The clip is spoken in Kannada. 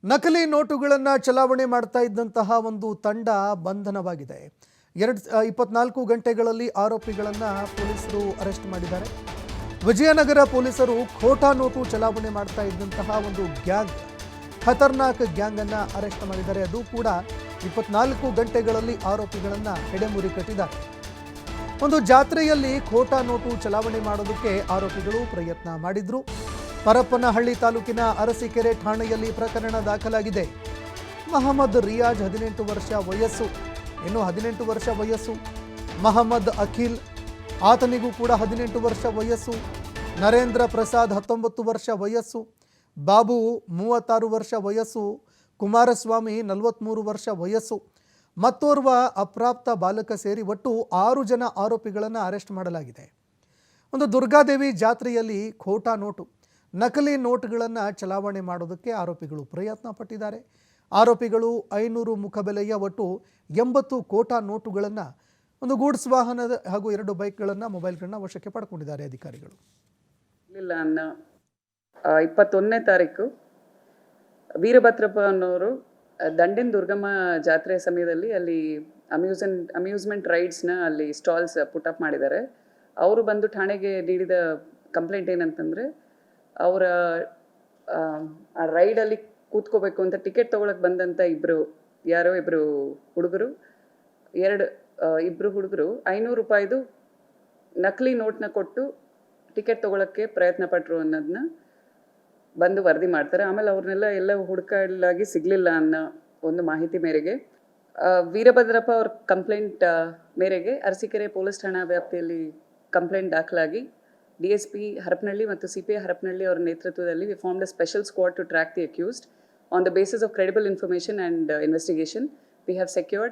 ನಕಲಿ ನೋಟುಗಳನ್ನು ಚಲಾವಣೆ ಮಾಡ್ತಾ ಇದ್ದಂತಹ ಒಂದು ತಂಡ ಬಂಧನವಾಗಿದೆ. 24 ಗಂಟೆಗಳಲ್ಲಿ ಆರೋಪಿಗಳನ್ನು ಪೊಲೀಸರು ಅರೆಸ್ಟ್ ಮಾಡಿದ್ದಾರೆ. ವಿಜಯನಗರ ಪೊಲೀಸರು ಖೋಟಾ ನೋಟು ಚಲಾವಣೆ ಮಾಡ್ತಾ ಇದ್ದಂತಹ ಒಂದು ಗ್ಯಾಂಗ್, ಖತರ್ನಾಕ್ ಗ್ಯಾಂಗ್ ಅನ್ನು ಅರೆಸ್ಟ್ ಮಾಡಿದ್ದಾರೆ. ಅದು ಕೂಡ 24 ಗಂಟೆಗಳಲ್ಲಿ ಆರೋಪಿಗಳನ್ನು ಎಡೆಮುರಿ ಕಟ್ಟಿದ್ದಾರೆ. ಒಂದು ಜಾತ್ರೆಯಲ್ಲಿ ಖೋಟಾ ನೋಟು ಚಲಾವಣೆ ಮಾಡೋದಕ್ಕೆ ಆರೋಪಿಗಳು ಪ್ರಯತ್ನ ಮಾಡಿದ್ರು. ಪರಪ್ಪನಹಳ್ಳಿ ತಾಲೂಕಿನ ಅರಸೀಕೆರೆ ಠಾಣೆಯಲ್ಲಿ ಪ್ರಕರಣ ದಾಖಲಾಗಿದೆ. ಮಹಮ್ಮದ್ ರಿಯಾಜ್ 18 ವರ್ಷ ವಯಸ್ಸು, ಇನ್ನು 18 ವರ್ಷ ವಯಸ್ಸು. ಮಹಮ್ಮದ್ ಅಖಿಲ್, ಆತನಿಗೂ ಕೂಡ 18 ವರ್ಷ ವಯಸ್ಸು. ನರೇಂದ್ರ ಪ್ರಸಾದ್ 19 ವರ್ಷ ವಯಸ್ಸು. ಬಾಬು 36 ವರ್ಷ ವಯಸ್ಸು. ಕುಮಾರಸ್ವಾಮಿ 43 ವರ್ಷ ವಯಸ್ಸು. ಮತ್ತೋರ್ವ ಅಪ್ರಾಪ್ತ ಬಾಲಕ ಸೇರಿ ಒಟ್ಟು 6 ಜನ ಆರೋಪಿಗಳನ್ನು ಅರೆಸ್ಟ್ ಮಾಡಲಾಗಿದೆ. ಒಂದು ದುರ್ಗಾದೇವಿ ಜಾತ್ರೆಯಲ್ಲಿ ಖೋಟಾ ನೋಟು, ನಕಲಿ ನೋಟುಗಳನ್ನು ಚಲಾವಣೆ ಮಾಡೋದಕ್ಕೆ ಆರೋಪಿಗಳು ಪ್ರಯತ್ನ ಪಟ್ಟಿದ್ದಾರೆ. ಆರೋಪಿಗಳು 500 ಮುಖಬೆಲೆಯ ಒಟ್ಟು 80 ಖೋಟಾ ನೋಟುಗಳನ್ನು, ಒಂದು ಗೂಡ್ಸ್ ವಾಹನದ ಹಾಗೂ 2 ಬೈಕ್ಗಳನ್ನು, ಮೊಬೈಲ್ಗಳನ್ನ ವಶಕ್ಕೆ ಪಡ್ಕೊಂಡಿದ್ದಾರೆ ಅಧಿಕಾರಿಗಳು. ಇಲ್ಲ ಅನ್ನೋ 21ನೇ ತಾರೀಕು ವೀರಭದ್ರಪ್ಪ ಅನ್ನೋರು ದಂಡಿನ ದುರ್ಗಮ್ಮ ಜಾತ್ರೆ ಸಮಯದಲ್ಲಿ ಅಲ್ಲಿ ಅಮ್ಯೂಸ್ಮೆಂಟ್ ರೈಡ್ಸ್ನ ಅಲ್ಲಿ ಸ್ಟಾಲ್ಸ್ ಪುಟಪ್ ಮಾಡಿದ್ದಾರೆ. ಅವರು ಬಂದು ಠಾಣೆಗೆ ನೀಡಿದ ಕಂಪ್ಲೇಂಟ್ ಏನಂತಂದರೆ, ಅವರ ಆ ರೈಡಲ್ಲಿ ಕೂತ್ಕೋಬೇಕು ಅಂತ ಟಿಕೆಟ್ ತೊಗೊಳಕ್ಕೆ ಬಂದಂಥ ಇಬ್ಬರು ಹುಡುಗರು 500 ರೂಪಾಯಿದು ನಕಲಿ ನೋಟ್ನ ಕೊಟ್ಟು ಟಿಕೆಟ್ ತೊಗೊಳಕ್ಕೆ ಪ್ರಯತ್ನ ಪಟ್ಟರು ಅನ್ನೋದನ್ನ ಬಂದು ವರದಿ ಮಾಡ್ತಾರೆ. ಆಮೇಲೆ ಅವ್ರನ್ನೆಲ್ಲ ಹುಡುಕಾಡಲಾಗಿ ಸಿಗಲಿಲ್ಲ ಅನ್ನೋ ಒಂದು ಮಾಹಿತಿ ಮೇರೆಗೆ ವೀರಭದ್ರಪ್ಪ ಅವ್ರ ಕಂಪ್ಲೇಂಟ್ ಮೇರೆಗೆ ಅರಸೀಕೆರೆ ಪೊಲೀಸ್ ಠಾಣಾ ವ್ಯಾಪ್ತಿಯಲ್ಲಿ ಕಂಪ್ಲೇಂಟ್ ದಾಖಲಾಗಿ DSP ಹರಪನಹಳ್ಳಿ ಮತ್ತು CPI ಹರಪನಹಳ್ಳಿ ಅವರ ನೇತೃತ್ವದಲ್ಲಿ we formed a special squad to track the accused. On the basis of credible information and investigation, we have secured